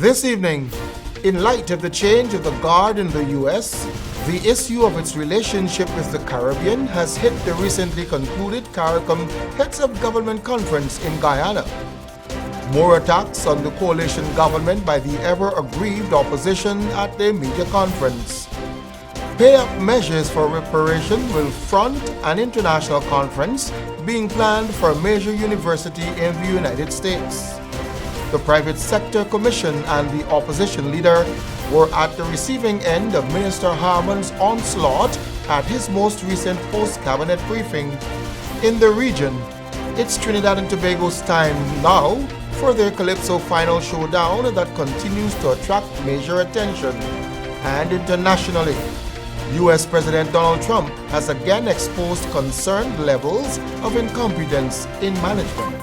This evening, in light of the change of the guard in the US, the issue of its relationship with the Caribbean has hit the recently concluded CARICOM Heads of Government Conference in Guyana. More attacks on the coalition government by the ever-aggrieved opposition at their media conference. Pay-up measures for reparation will front an international conference being planned for a major university in the United States. The Private Sector Commission and the opposition leader were at the receiving end of Minister Harmon's onslaught at his most recent post-cabinet briefing. In the region, it's Trinidad and Tobago's time now for their Calypso final showdown that continues to attract major attention. And internationally, US President Donald Trump has again exposed concerned levels of incompetence in management.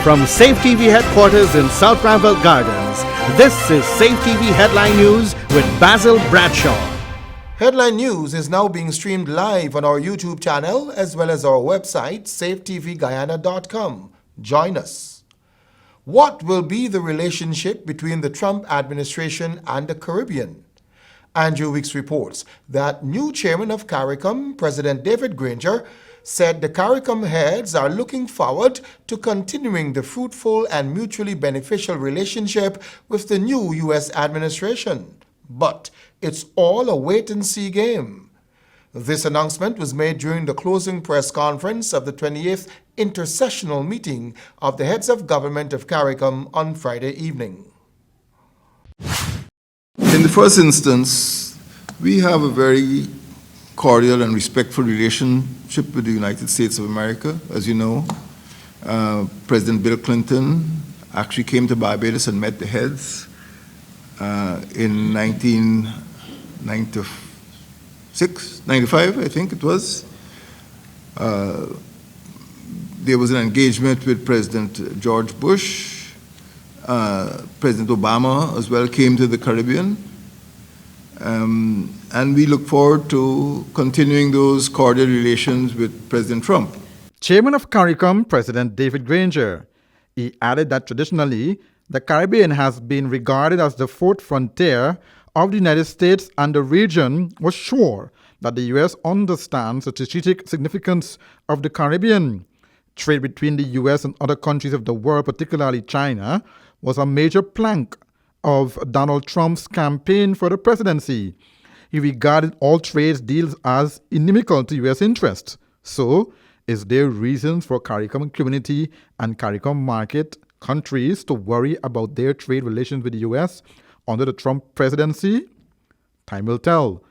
From Safe TV headquarters in South Granville Gardens, this is Safe TV Headline News with Basil Bradshaw. Headline News is now being streamed live on our YouTube channel as well as our website, safetvguyana.com. Join us. What will be the relationship between the Trump administration and the Caribbean? Andrew Weeks reports that new chairman of CARICOM, President David Granger, said the CARICOM heads are looking forward to continuing the fruitful and mutually beneficial relationship with the new U.S. administration. But it's all a wait-and-see game. This announcement was made during the closing press conference of the 28th intersessional meeting of the heads of government of CARICOM on Friday evening. In the first instance, we have a very cordial and respectful relationship with the United States of America. As you know, President Bill Clinton actually came to Barbados and met the heads in 95, I think it was. There was an engagement with President George Bush. President Obama as well came to the Caribbean. And we look forward to continuing those cordial relations with President Trump. Chairman of CARICOM, President David Granger. He added that traditionally, the Caribbean has been regarded as the fourth frontier of the United States, and the region was sure that the U.S. understands the strategic significance of the Caribbean. Trade between the U.S. and other countries of the world, particularly China, was a major plank of Donald Trump's campaign for the presidency. He regarded all trade deals as inimical to U.S. interests. So, is there reasons for CARICOM community and CARICOM market countries to worry about their trade relations with the U.S. under the Trump presidency? Time will tell.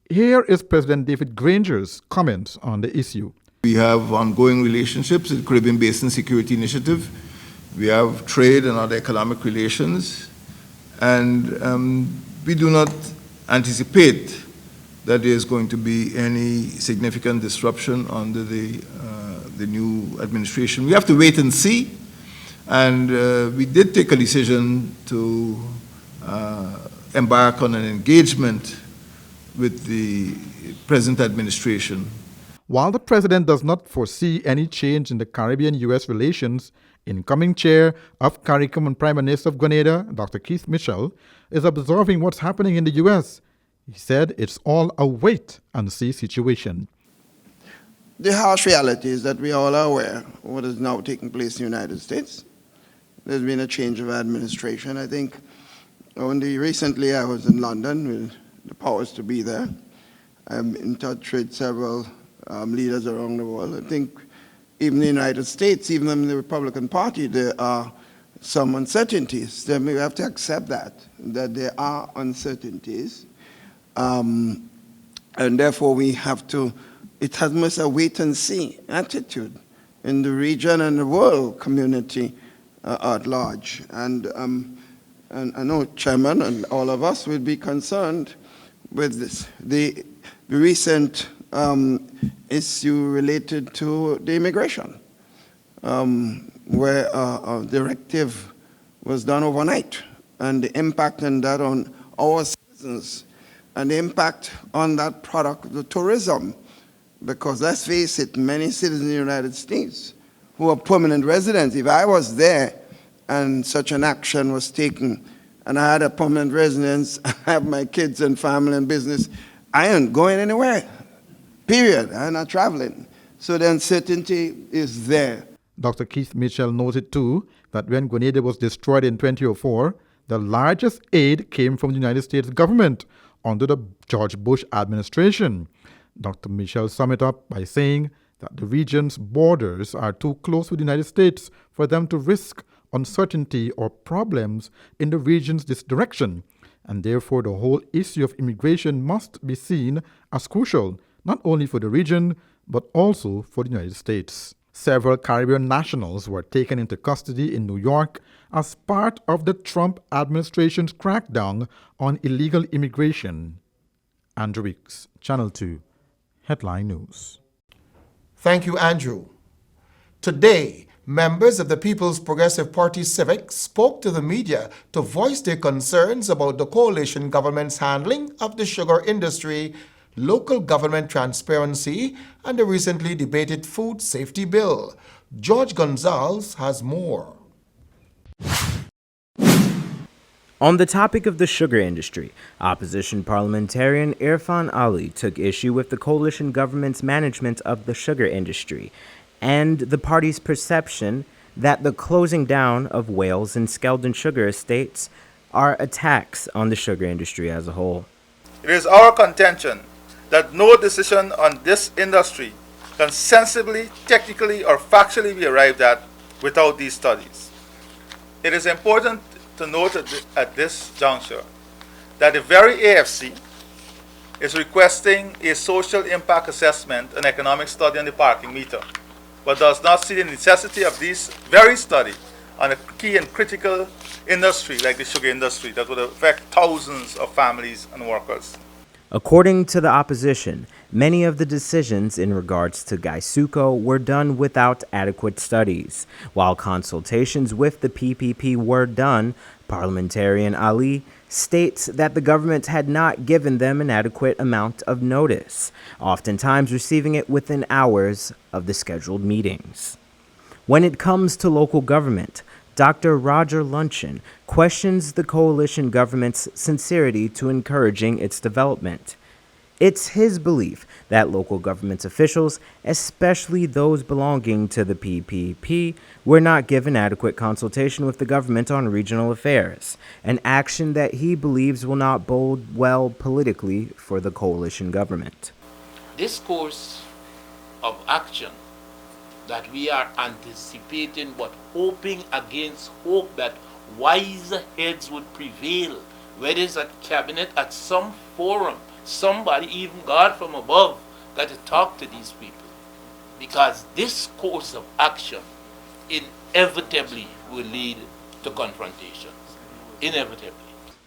Here is President David Granger's comments on the issue. We have ongoing relationships with the Caribbean Basin Security Initiative. We have trade and other economic relations. And we do not anticipate that there is going to be any significant disruption under the new administration. We have to wait and see. And we did take a decision to embark on an engagement with the present administration. While the president does not foresee any change in the Caribbean-U.S. relations, incoming chair of CARICOM and Prime Minister of Grenada, Dr. Keith Mitchell, is observing what's happening in the U.S. He said it's all a wait-and-see situation. The harsh reality is that we all are aware of what is now taking place in the United States. There's been a change of administration. I think only recently I was in London with the powers to be there. I'm in touch with several leaders around the world. I think even in the United States, even in the Republican Party, there are some uncertainties. Then we have to accept that there are uncertainties. And therefore we have to, it has much a wait-and-see attitude in the region and the world community at large. And I know Chairman and all of us will be concerned with this. The recent issue related to the immigration, where a directive was done overnight, and the impact on that on our citizens, and the impact on that product, the tourism, Because let's face it, many citizens in the United States who are permanent residents, if I was there and such an action was taken and I had a permanent residence, I have my kids and family and business, I ain't going anywhere, period. I'm not traveling. So the uncertainty is there. Dr. Keith Mitchell noted too that when Grenada was destroyed in 2004, the largest aid came from the United States government under the George Bush administration. Dr. Mitchell summed it up by saying that the region's borders are too close with the United States for them to risk uncertainty or problems in the region's this direction, and therefore the whole issue of immigration must be seen as crucial, not only for the region, but also for the United States. Several Caribbean nationals were taken into custody in New York as part of the Trump administration's crackdown on illegal immigration. Andrew Weeks, Channel 2, Headline News. Thank you, Andrew. Today, members of the People's Progressive Party Civic spoke to the media to voice their concerns about the coalition government's handling of the sugar industry, local government transparency, and the recently debated food safety bill. George Gonzalez has more. On the topic of the sugar industry, opposition parliamentarian Irfan Ali took issue with the coalition government's management of the sugar industry and the party's perception that the closing down of Wales and Skeldon sugar estates are attacks on the sugar industry as a whole. It is our contention that no decision on this industry can sensibly, technically, or factually be arrived at without these studies. It is important to note at this juncture that the very AFC is requesting a social impact assessment and economic study on the parking meter, but does not see the necessity of this very study on a key and critical industry like the sugar industry that would affect thousands of families and workers. According to the opposition, many of the decisions in regards to Gaisuco were done without adequate studies. While consultations with the PPP were done, parliamentarian Ali states that the government had not given them an adequate amount of notice, oftentimes receiving it within hours of the scheduled meetings. When it comes to local government, Dr. Roger Luncheon questions the coalition government's sincerity to encouraging its development. It's his belief that local government officials, especially those belonging to the PPP, were not given adequate consultation with the government on regional affairs, an action that he believes will not bode well politically for the coalition government. This course of action that we are anticipating but hoping against hope that wiser heads would prevail, whether it's at cabinet, at some forum, somebody, even God from above, got to talk to these people. Because this course of action inevitably will lead to confrontations. Inevitably.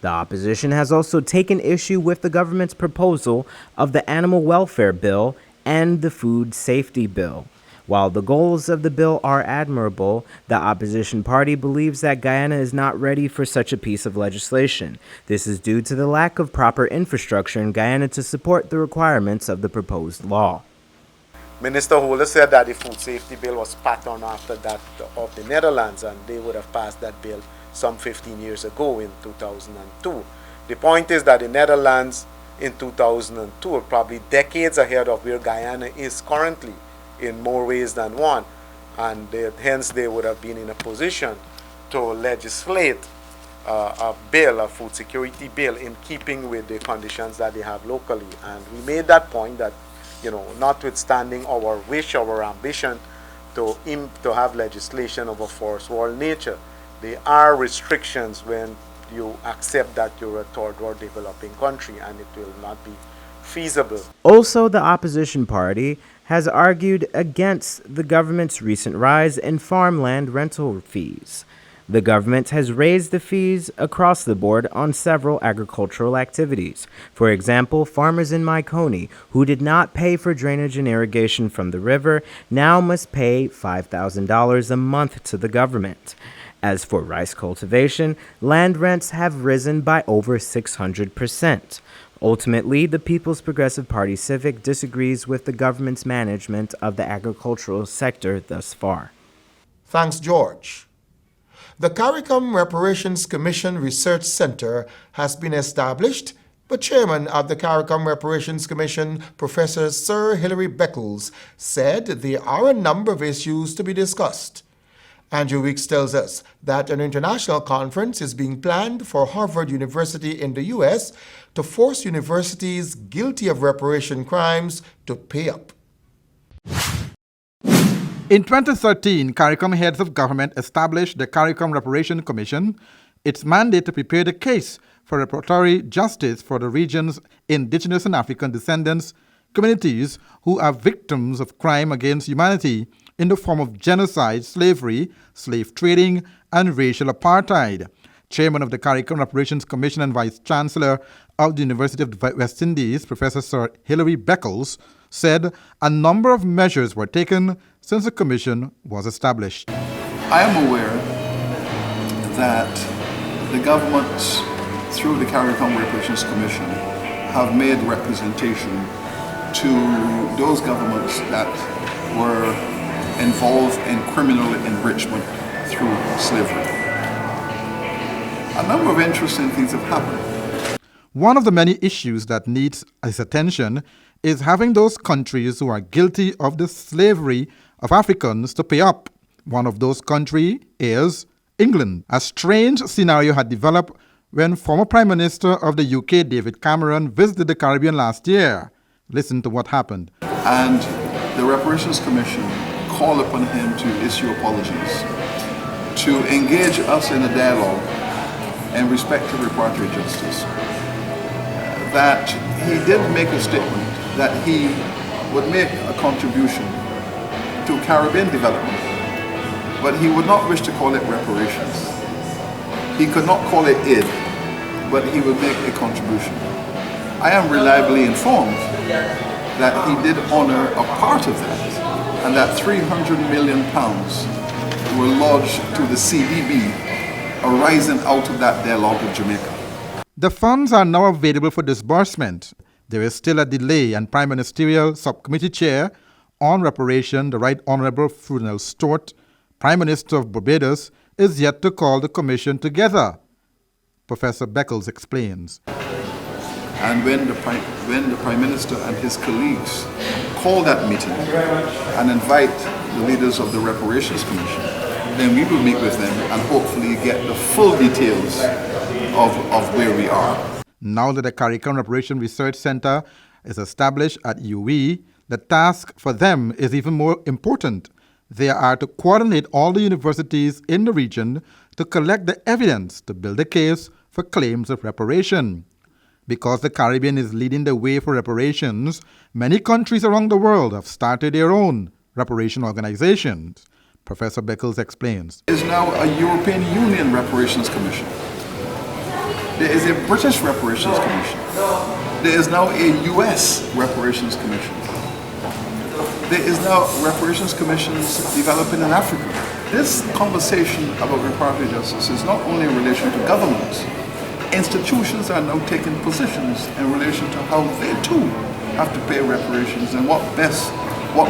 The opposition has also taken issue with the government's proposal of the Animal Welfare Bill and the Food Safety Bill. While the goals of the bill are admirable, the opposition party believes that Guyana is not ready for such a piece of legislation. This is due to the lack of proper infrastructure in Guyana to support the requirements of the proposed law. Minister Holder said that the food safety bill was patterned after that of the Netherlands, and they would have passed that bill some 15 years ago in 2002. The point is that the Netherlands in 2002 are probably decades ahead of where Guyana is currently, in more ways than one, and hence they would have been in a position to legislate a bill, a food security bill, in keeping with the conditions that they have locally. And we made that point that, notwithstanding our wish, our ambition to have legislation of a first world nature, there are restrictions when you accept that you're a third world developing country, and it will not be feasible. Also, the opposition party has argued against the government's recent rise in farmland rental fees. The government has raised the fees across the board on several agricultural activities. For example, farmers in Maikoni who did not pay for drainage and irrigation from the river now must pay $5,000 a month to the government. As for rice cultivation, land rents have risen by over 600%. Ultimately, the People's Progressive Party Civic disagrees with the government's management of the agricultural sector thus far. Thanks, George. The CARICOM Reparations Commission Research Center has been established, but Chairman of the CARICOM Reparations Commission, Professor Sir Hilary Beckles, said there are a number of issues to be discussed. Andrew Weeks tells us that an international conference is being planned for Harvard University in the U.S. to force universities guilty of reparation crimes to pay up. In 2013, CARICOM heads of government established the CARICOM Reparations Commission. Its mandate to prepare the case for reparatory justice for the region's indigenous and African descendants communities who are victims of crime against humanity in the form of genocide, slavery, slave trading, and racial apartheid. Chairman of the CARICOM Reparations Commission and Vice Chancellor of the University of the West Indies, Professor Sir Hilary Beckles, said a number of measures were taken since the commission was established. I am aware that the government, through the CARICOM Reparations Commission, have made representation to those governments that were involved in criminal enrichment through slavery. A number of interesting things have happened. One of the many issues that needs his attention is having those countries who are guilty of the slavery of Africans to pay up. One of those countries is England. A strange scenario had developed when former Prime Minister of the UK, David Cameron, visited the Caribbean last year. Listen to what happened. And the Reparations Commission called upon him to issue apologies, to engage us in a dialogue in respect to reparatory justice. That he did make a statement that he would make a contribution to Caribbean development, but he would not wish to call it reparations. He could not call it aid, but he would make a contribution. I am reliably informed that he did honor a part of that, and that £300 million were lodged to the CDB arising out of that dialogue with Jamaica. The funds are now available for disbursement. There is still a delay, and Prime Ministerial Subcommittee Chair on Reparation, the Right Honourable Ferdinand Stewart, Prime Minister of Barbados, is yet to call the Commission together. Professor Beckles explains. And when the Prime Minister and his colleagues call that meeting and invite the leaders of the Reparations Commission, then we will meet with them and hopefully get the full details of where we are. Now that the CARICOM Reparations Research Center is established at UE, the task for them is even more important. They are to coordinate all the universities in the region to collect the evidence to build a case for claims of reparation. Because the Caribbean is leading the way for reparations, many countries around the world have started their own reparation organizations. Professor Beckles explains. There is now a European Union Reparations Commission. There is a British Reparations Commission. There is now a US Reparations Commission. There is now reparations commissions developing in Africa. This conversation about reparatory justice is not only in relation to governments. Institutions are now taking positions in relation to how they too have to pay reparations and what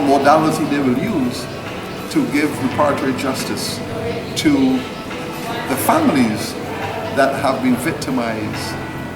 modality they will use to give reparatory justice to the families that have been victimized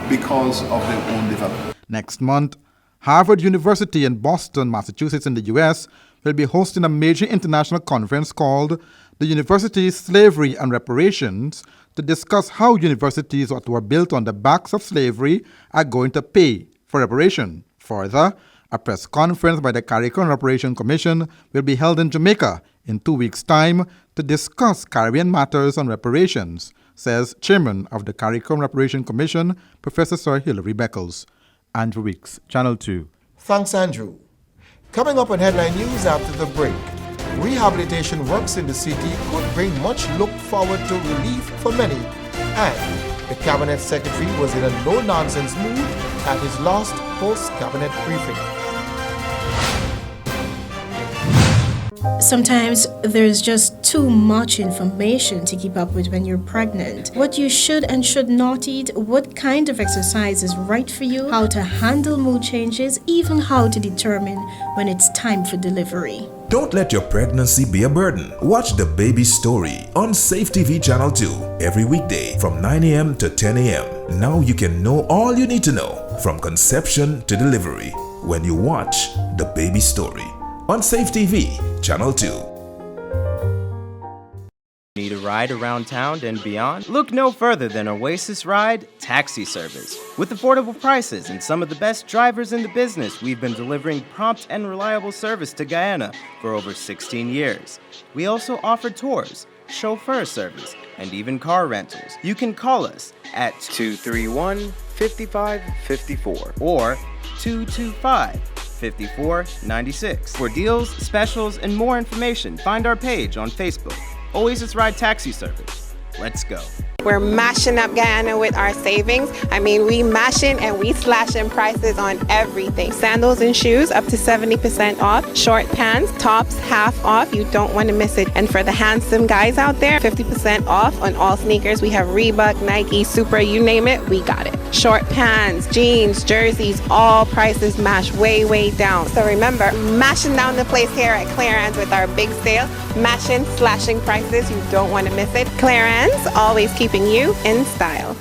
because of their own development. Next month, Harvard University in Boston, Massachusetts in the U.S. will be hosting a major international conference called the University Slavery and Reparations to discuss how universities that were built on the backs of slavery are going to pay for reparation. Further, a press conference by the CARICOM Reparations Commission will be held in Jamaica in 2 weeks' time to discuss Caribbean matters on reparations, says Chairman of the CARICOM Reparations Commission, Professor Sir Hilary Beckles. Andrew Weeks, Channel 2. Thanks, Andrew. Coming up on Headline News after the break, rehabilitation works in the city could bring much look forward to relief for many, and the Cabinet Secretary was in a no-nonsense mood at his last post-Cabinet briefing. Sometimes there's just too much information to keep up with when you're pregnant. What you should and should not eat, what kind of exercise is right for you, how to handle mood changes, even how to determine when it's time for delivery. Don't let your pregnancy be a burden. Watch The Baby Story on Safe TV Channel 2 every weekday from 9 a.m. to 10 a.m. Now you can know all you need to know from conception to delivery when you watch The Baby Story on Safe TV Channel 2. Need a ride around town and beyond? Look no further than Oasis Ride Taxi Service. With affordable prices and some of the best drivers in the business, we've been delivering prompt and reliable service to Guyana for over 16 years. We also offer tours, chauffeur service, and even car rentals. You can call us at 231-5554 or 225-5496. For deals, specials, and more information, find our page on Facebook. Oasis Ride Taxi Service. Let's go. We're mashing up Guyana with our savings. I mean, we mashing and we slashing prices on everything. Sandals and shoes up to 70% off. Short pants, tops half off. You don't want to miss it. And for the handsome guys out there, 50% off on all sneakers. We have Reebok, Nike, Supra, you name it, we got it. Short pants, jeans, jerseys, all prices mashed way, way down. So remember, mashing down the place here at Clearance with our big sale. Mashing, slashing prices. You don't want to miss it. Clearance, always keeping you in style.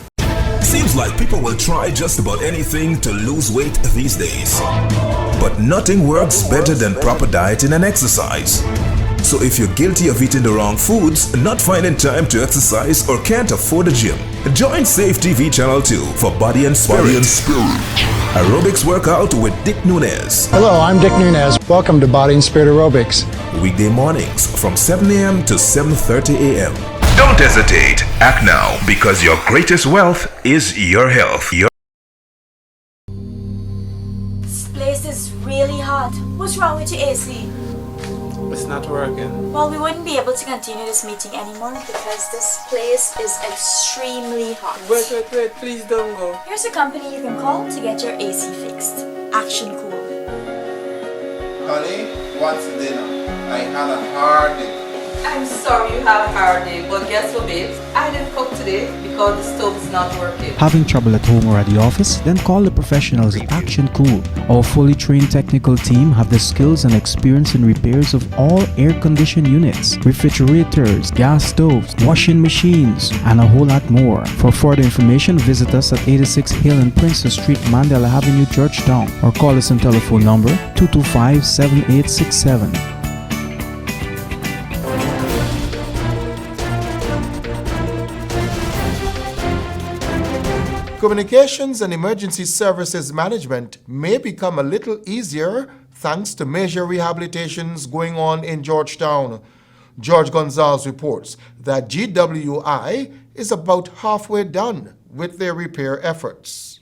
Seems like people will try just about anything to lose weight these days. But nothing works better than proper dieting and exercise. So if you're guilty of eating the wrong foods, not finding time to exercise, or can't afford a gym, join Safe TV Channel 2 for Body and Spirit. Aerobics workout with Dick Nunez. Hello, I'm Dick Nunez. Welcome to Body and Spirit Aerobics. Weekday mornings from 7 a.m. to 7:30 a.m. Don't hesitate. Act now, because your greatest wealth is your health. This place is really hot. What's wrong with your AC? It's not working. Well, we wouldn't be able to continue this meeting anymore because this place is extremely hot. Wait, please don't go. Here's a company you can call to get your AC fixed. Action Cool. Honey, what's dinner? I had a hard day. I'm sorry you had a hard day, but guess what, babes? I didn't cook today because the stove is not working. Having trouble at home or at the office? Then call the professionals at Action Cool. Our fully trained technical team have the skills and experience in repairs of all air-conditioned units, refrigerators, gas stoves, washing machines, and a whole lot more. For further information, visit us at 86 Hill and Princess Street, Mandela Avenue, Georgetown, or call us on telephone number 225-7867. Communications and emergency services management may become a little easier thanks to major rehabilitations going on in Georgetown. George Gonzalez reports that GWI is about halfway done with their repair efforts.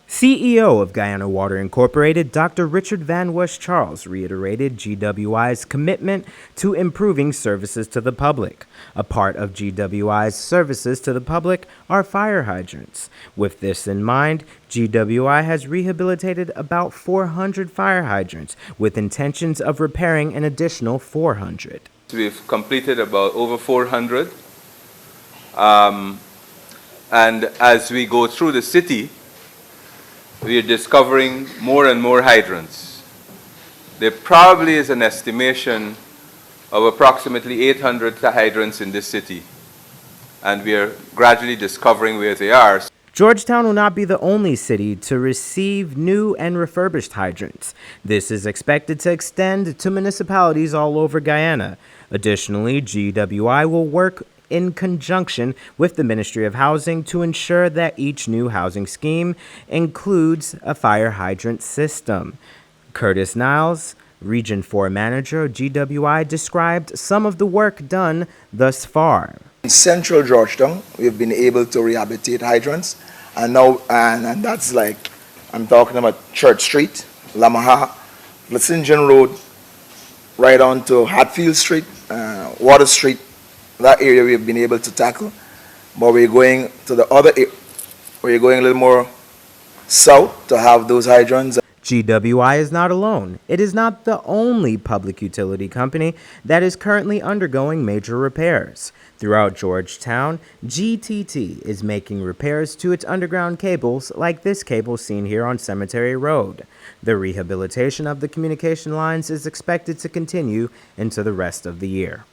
CEO of Guyana Water Incorporated, Dr. Richard Van West Charles, reiterated GWI's commitment to improving services to the public. A part of GWI's services to the public are fire hydrants. With this in mind, GWI has rehabilitated about 400 fire hydrants with intentions of repairing an additional 400. We've completed about over 400. And as we go through the city, we are discovering more and more hydrants. There probably is an estimation of approximately 800 hydrants in this city, and we are gradually discovering where they are. Georgetown will not be the only city to receive new and refurbished hydrants. This is expected to extend to municipalities all over Guyana. Additionally, GWI will work in conjunction with the Ministry of Housing to ensure that each new housing scheme includes a fire hydrant system. Curtis Niles, Region 4 Manager of GWI, described some of the work done thus far. In central Georgetown, we've been able to rehabilitate hydrants, and now, and that's like, I'm talking about Church Street, Lamaha, St. Road, right on to Hatfield Street, Water Street. That area we've been able to tackle, but we're going to the other, we're going a little more south to have those hydrants. GWI is not alone. It is not the only public utility company that is currently undergoing major repairs. Throughout Georgetown, GTT is making repairs to its underground cables like this cable seen here on Cemetery Road. The rehabilitation of the communication lines is expected to continue into the rest of the year.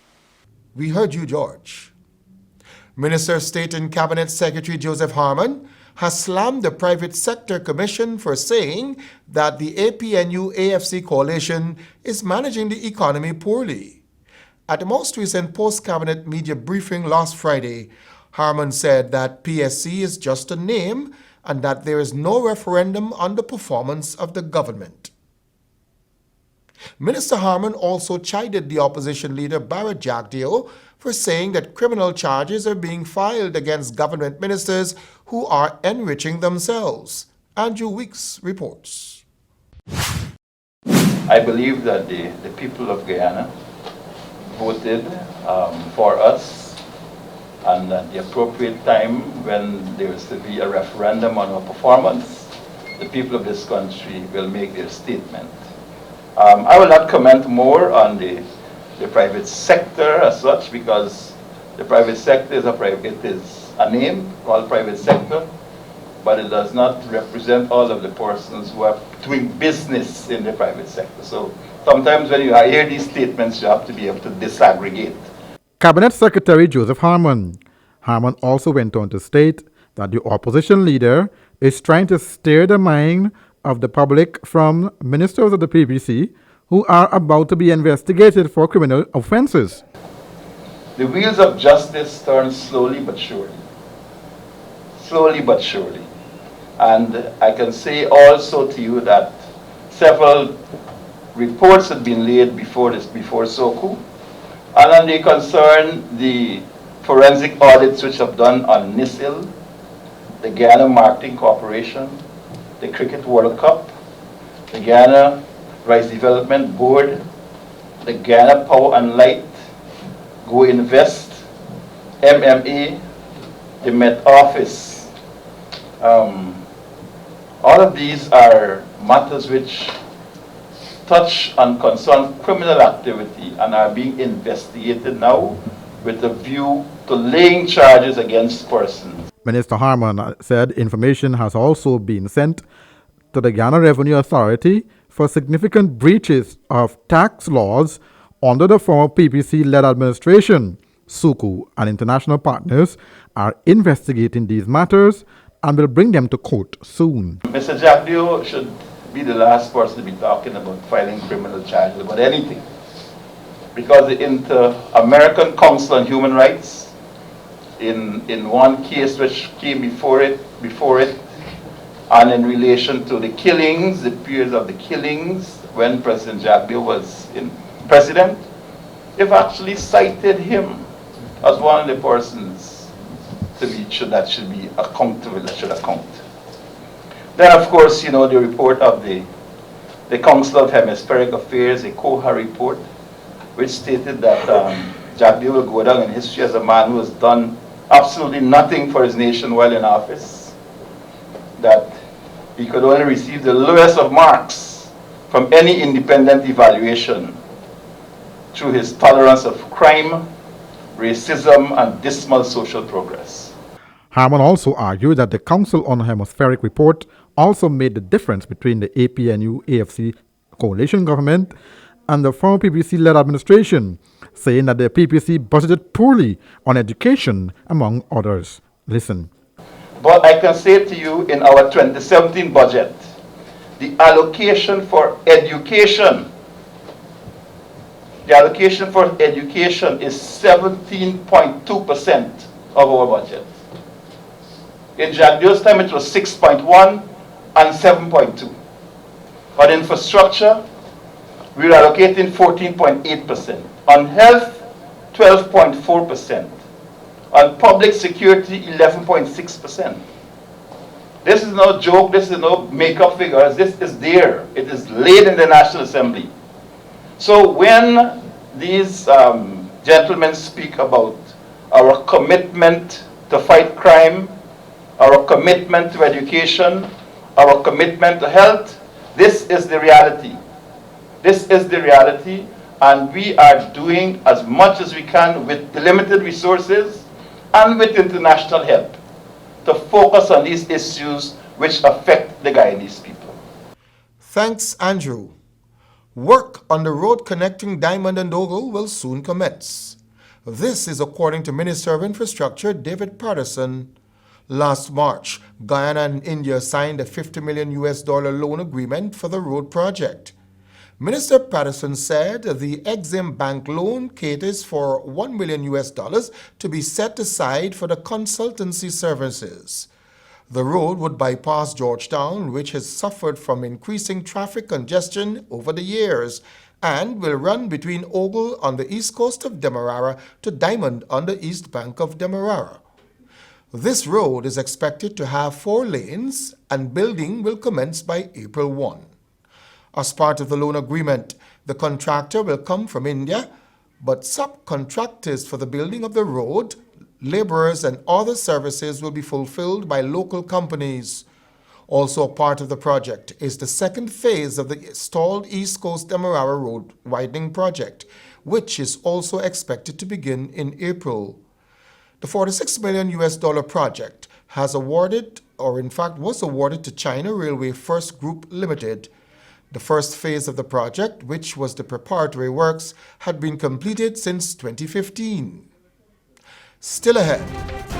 We heard you, George. Minister of State and Cabinet Secretary Joseph Harmon has slammed the Private Sector Commission for saying that the APNU-AFC coalition is managing the economy poorly. At the most recent post-cabinet media briefing last Friday, Harmon said that PSC is just a name and that there is no referendum on the performance of the government. Minister Harmon also chided the opposition leader Barrett Jagdeo for saying that criminal charges are being filed against government ministers who are enriching themselves. Andrew Weeks reports. I believe that the people of Guyana voted for us, and at the appropriate time when there is to be a referendum on our performance, the people of this country will make their statement. I will not comment more on the private sector as such, because the private sector is a name called private sector, but it does not represent all of the persons who are doing business in the private sector. So sometimes when you hear these statements, you have to be able to disaggregate. Cabinet Secretary Joseph Harmon. Harmon also went on to state that the opposition leader is trying to steer the mind of the public from ministers of the PPC who are about to be investigated for criminal offenses. The wheels of justice turn slowly but surely. Slowly but surely. And I can say also to you that several reports have been laid before SOCU, and then they concern the forensic audits which have done on NISIL, the Guyana Marketing Corporation, the Cricket World Cup, the Guyana Rice Development Board, the Guyana Power and Light, Go Invest, MMA, the Met Office. All of these are matters which touch and concern criminal activity and are being investigated now with a view to laying charges against persons. Minister Harmon said information has also been sent to the Guyana Revenue Authority for significant breaches of tax laws under the former PPC-led administration. SUCU and international partners are investigating these matters and will bring them to court soon. Mr. Jagdeo should be the last person to be talking about filing criminal charges about anything, because the Inter-American Council on Human Rights, in one case which came before it, and in relation to the killings, the periods of the killings when President Jagdeo was president, they've actually cited him as one of the persons that should be accountable, that should account. Then, of course, you know, the report of the Council of Hemispheric Affairs, a COHA report, which stated that Jagdeo will go down in history as a man who has done absolutely nothing for his nation while in office, that he could only receive the lowest of marks from any independent evaluation through his tolerance of crime, racism, and dismal social progress. Harmon also argued that the Council on Hemispheric report also made the difference between the APNU-AFC coalition government and the former PPC-led administration, saying that the PPC budgeted poorly on education, among others. Listen. But I can say to you, in our 2017 budget, the allocation for education is 17.2% of our budget. In Jagdeo's time, it was 6.1 and 7.2. On infrastructure, we're allocating 14.8%. On health, 12.4%. On public security, 11.6%. This is no joke, this is no make-up figures, this is there. It is laid in the National Assembly. So when these gentlemen speak about our commitment to fight crime, our commitment to education, our commitment to health, This is the reality. This is the reality, and we are doing as much as we can with the limited resources and with international help to focus on these issues which affect the Guyanese people. Thanks, Andrew. Work on the road connecting Diamond and Ogle will soon commence. This is according to Minister of Infrastructure David Patterson. Last March, Guyana and India signed a $50 million loan agreement for the road project. Minister Patterson said the Exim Bank loan caters for $1 million to be set aside for the consultancy services. The road would bypass Georgetown, which has suffered from increasing traffic congestion over the years, and will run between Ogle on the east coast of Demerara to Diamond on the east bank of Demerara. This road is expected to have 4 lanes, and building will commence by April 1. As part of the loan agreement, the contractor will come from India, but subcontractors for the building of the road, laborers and other services will be fulfilled by local companies. Also a part of the project is the second phase of the stalled East Coast Demerara Road widening project, which is also expected to begin in April. The $46 million project was awarded to China Railway First Group Limited. The first phase of the project, which was the preparatory works, had been completed since 2015. Still ahead,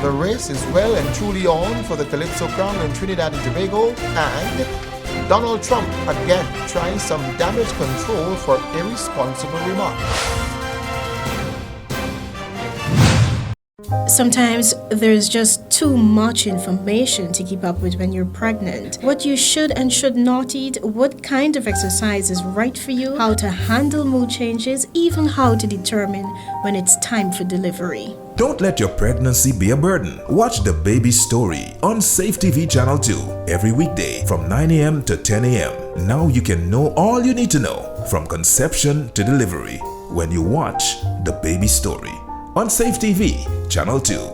the race is well and truly on for the Calypso crown in Trinidad and Tobago, and Donald Trump again trying some damage control for irresponsible remarks. Sometimes there's just too much information to keep up with when you're pregnant. What you should and should not eat, what kind of exercise is right for you, how to handle mood changes, even how to determine when it's time for delivery. Don't let your pregnancy be a burden. Watch The Baby Story on Safe TV Channel 2 every weekday from 9 a.m. to 10 a.m. Now you can know all you need to know from conception to delivery when you watch The Baby Story on Safe TV Channel 2.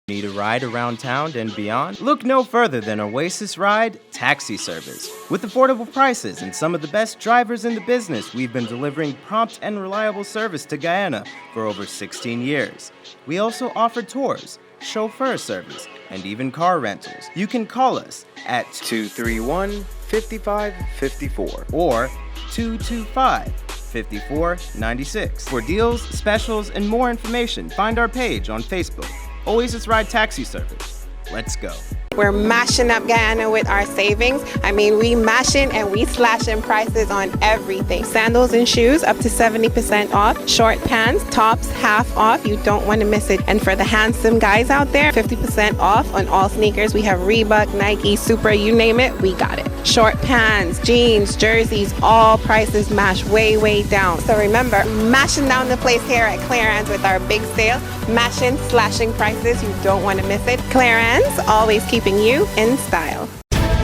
Need a ride around town and beyond? Look no further than Oasis Ride Taxi Service. With affordable prices and some of the best drivers in the business, we've been delivering prompt and reliable service to Guyana for over 16 years. We also offer tours, chauffeur service, and even car rentals. You can call us at 231-5554 or 225-5496. For deals, specials, and more information, find our page on Facebook, Oasis Ride Taxi Service. Let's go. We're mashing up Guyana with our savings. I mean, we mashing and we slashing prices on everything. Sandals and shoes up to 70% off. Short pants, tops, half off. You don't want to miss it. And for the handsome guys out there, 50% off on all sneakers. We have Reebok, Nike, Supra, you name it, we got it. Short pants, jeans, jerseys, all prices mashed way, way down. So remember, mashing down the place here at Clarence with our big sale. Mashing, slashing prices. You don't want to miss it. Clarence, always keeping you in style.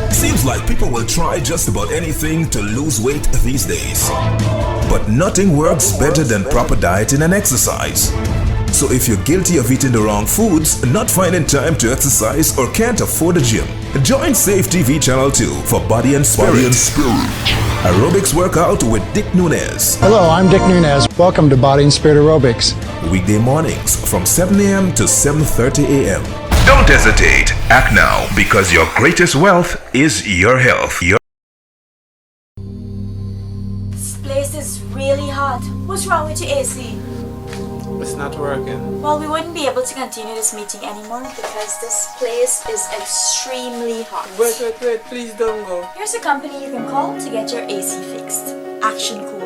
Seems like people will try just about anything to lose weight these days. But nothing works better than proper dieting and exercise. So if you're guilty of eating the wrong foods, not finding time to exercise, or can't afford a gym, join Safe TV Channel 2 for Body and Spirit. Aerobics workout with Dick Nunez. Hello, I'm Dick Nunez. Welcome to Body and Spirit Aerobics. Weekday mornings from 7 a.m. to 7:30 a.m. Don't hesitate. Act now, because your greatest wealth is your health. This place is really hot. What's wrong with your AC? It's not working. Well, we wouldn't be able to continue this meeting anymore because this place is extremely hot. Wait, please don't go. Here's a company you can call to get your AC fixed. Action Cool.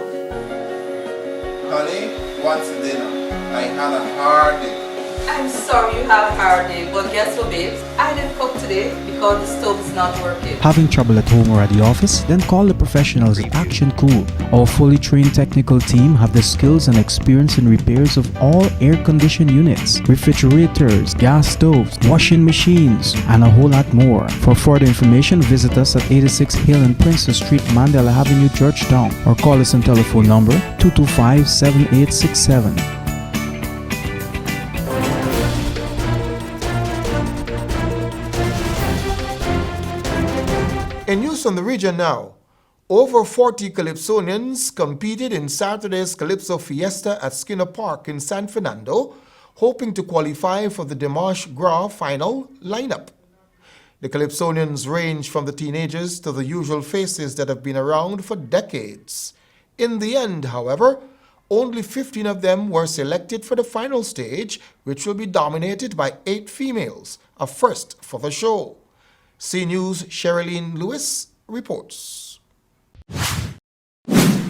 Honey, what's dinner? I had a hard day. I'm sorry you had a hard day, but guess what, babes? I didn't cook today because the stove is not working. Having trouble at home or at the office? Then call the professionals at Action Cool. Our fully trained technical team have the skills and experience in repairs of all air-conditioned units, refrigerators, gas stoves, washing machines, and a whole lot more. For further information, visit us at 86 Hill and Princess Street, Mandela Avenue, Georgetown, or call us on telephone number 225-7867. In news from the region now, over 40 Calypsonians competed in Saturday's Calypso Fiesta at Skinner Park in San Fernando, hoping to qualify for the Dimanche Gras final lineup. The Calypsonians range from the teenagers to the usual faces that have been around for decades. In the end, however, only 15 of them were selected for the final stage, which will be dominated by 8 females, a first for the show. CNews' Sherilyn Lewis reports.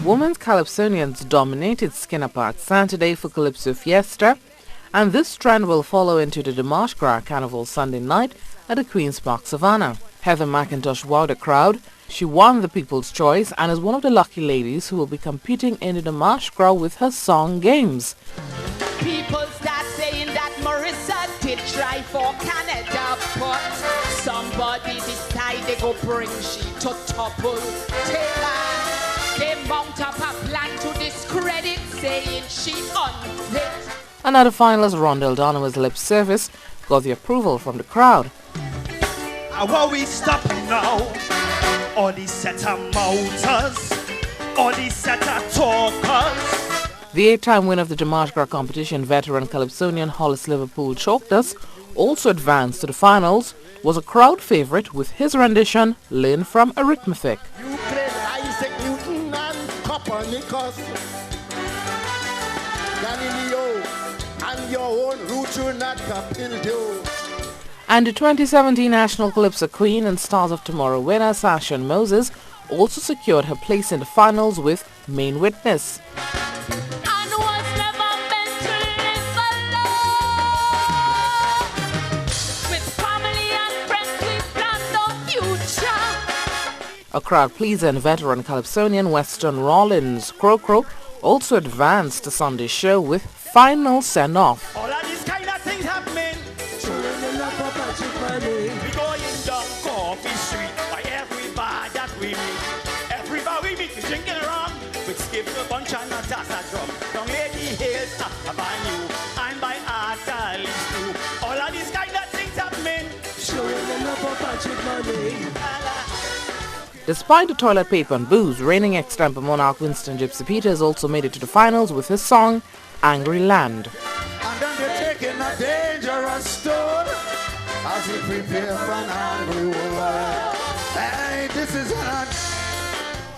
Women's Calypsonians dominated Skinner Park Saturday for Calypso Fiesta, and this trend will follow into the Dimanche Gras Carnival Sunday night at the Queen's Park Savannah. Heather McIntosh wowed the crowd. She won the People's Choice and is one of the lucky ladies who will be competing in the Dimanche Gras with her song Games. People start saying that Marissa did try for Canada, but somebody decide they go bring she to topple Taylor. They mount up a plan to discredit, saying she unfit. Another finalist, Rondell Donovan's lip service, got the approval from the crowd. While we stop now, all these set of mouters, all these set of talkers. The 8-time winner of the Dimanche Gras competition, veteran Calypsonian Hollis Liverpool Chalked Us, also advanced to the finals, was a crowd favorite with his rendition, Learn from Arithmetic. You play Isaac Newton and Copernicus, Galileo, and your own root you're not Capildo. And the 2017 National Calypso Queen and Stars of Tomorrow winner, Sasha Moses, also secured her place in the finals with Main Witness. A crowd pleaser and veteran Calypsonian Weston Rollins Crow also advanced to Sunday's show with Final Send-Off. All of these kind of things happening. We going down Coffee Street by everybody that we meet. Everybody we meet is drinking around with skip a bunch of Natasha drum. Young Lady Hills, Avenue, and by Calypso. All of these kind of things happening. Showing them up for Patrick money. Despite the toilet paper and booze, reigning ex-Tampa monarch Winston Gypsy Peters also made it to the finals with his song, Angry Land. And then they're taking a dangerous toll as we prepare for an angry war. Hey, this is an...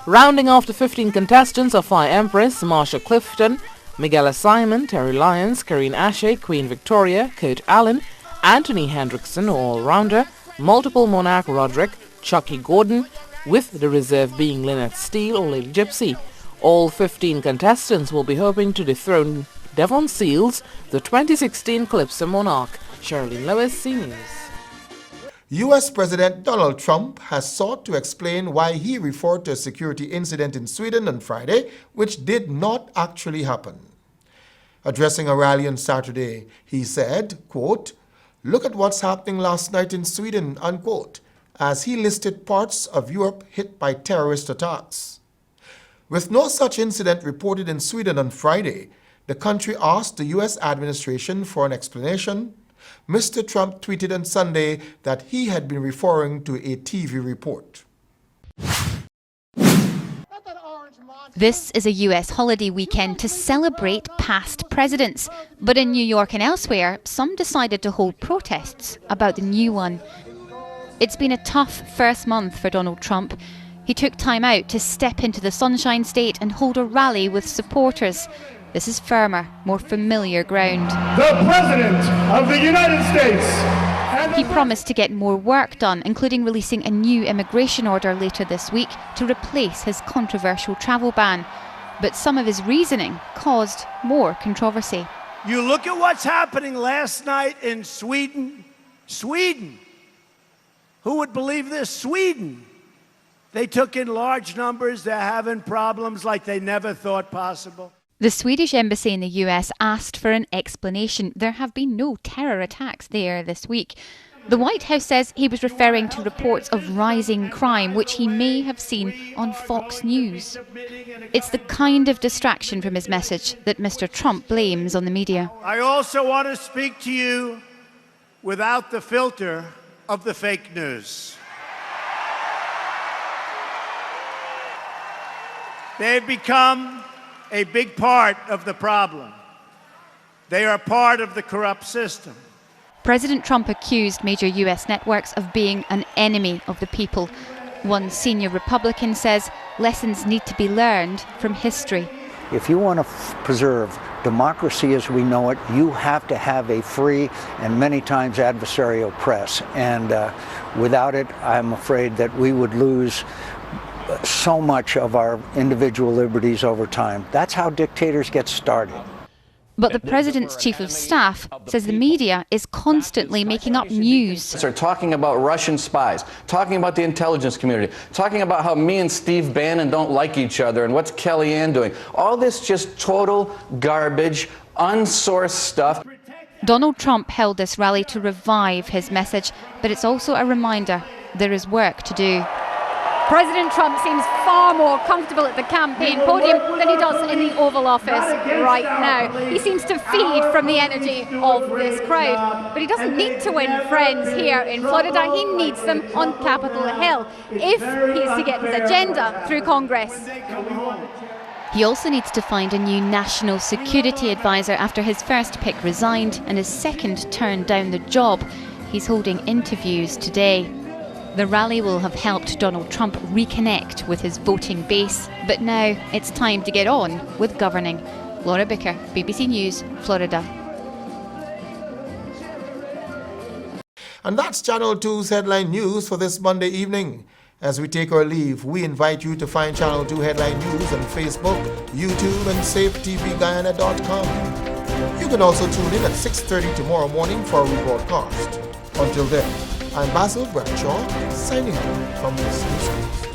Rounding off the 15 contestants are Fire Empress, Marsha Clifton, Miguel Simon, Terry Lyons, Karine Ashe, Queen Victoria, Kurt Allen, Anthony Hendrickson, all-rounder, multiple monarch Roderick, Chucky Gordon, with the reserve being Lynette Steele or Lady Gypsy. All 15 contestants will be hoping to dethrone Devon Seals, the 2016 Calypso monarch. Sherilyn Lewis, CNews. U.S. President Donald Trump has sought to explain why he referred to a security incident in Sweden on Friday, which did not actually happen. Addressing a rally on Saturday, he said, quote, "Look at what's happening last night in Sweden," unquote, as he listed parts of Europe hit by terrorist attacks. With no such incident reported in Sweden on Friday, the country asked the U.S. administration for an explanation. Mr. Trump tweeted on Sunday that he had been referring to a TV report. This is a US holiday weekend to celebrate past presidents. But in New York and elsewhere, some decided to hold protests about the new one. It's been a tough first month for Donald Trump. He took time out to step into the Sunshine State and hold a rally with supporters. This is firmer, more familiar ground. The President of the United States! He promised to get more work done, including releasing a new immigration order later this week to replace his controversial travel ban. But some of his reasoning caused more controversy. You look at what's happening last night in Sweden. Sweden! Who would believe this? Sweden! They took in large numbers. They're having problems like they never thought possible. The Swedish embassy in the US asked for an explanation. There have been no terror attacks there this week. The White House says he was referring to reports of rising crime, which he may have seen on Fox News. It's the kind of distraction from his message that Mr. Trump blames on the media. I also want to speak to you without the filter of the fake news. They've become a big part of the problem. They are part of the corrupt system. President Trump accused major US networks of being an enemy of the people. One senior Republican says lessons need to be learned from history. If you want to preserve democracy as we know it, you have to have a free and many times adversarial press. And without it, I'm afraid that we would lose so much of our individual liberties over time. That's how dictators get started. But the president's chief of staff says the media is constantly making up news. They're talking about Russian spies, talking about the intelligence community, talking about how me and Steve Bannon don't like each other and what's Kellyanne doing. All this just total garbage, unsourced stuff. Donald Trump held this rally to revive his message, but it's also a reminder there is work to do. President Trump seems far more comfortable at the campaign podium than he does in the Oval Office right now. He seems to feed from the energy of this crowd. But he doesn't need to win friends here in Florida. He needs them on Capitol Hill if he is to get his agenda through Congress. He also needs to find a new national security advisor after his first pick resigned and his second turned down the job. He's holding interviews today. The rally will have helped Donald Trump reconnect with his voting base, but now it's time to get on with governing. Laura Bicker, BBC News, Florida. And that's Channel 2's headline news for this Monday evening. As we take our leave, we invite you to find Channel 2 headline news on Facebook, YouTube, and safetvguyana.com. You can also tune in at 6:30 tomorrow morning for a rebroadcast. Until then, I'm Basil Bradshaw, signing off from this news.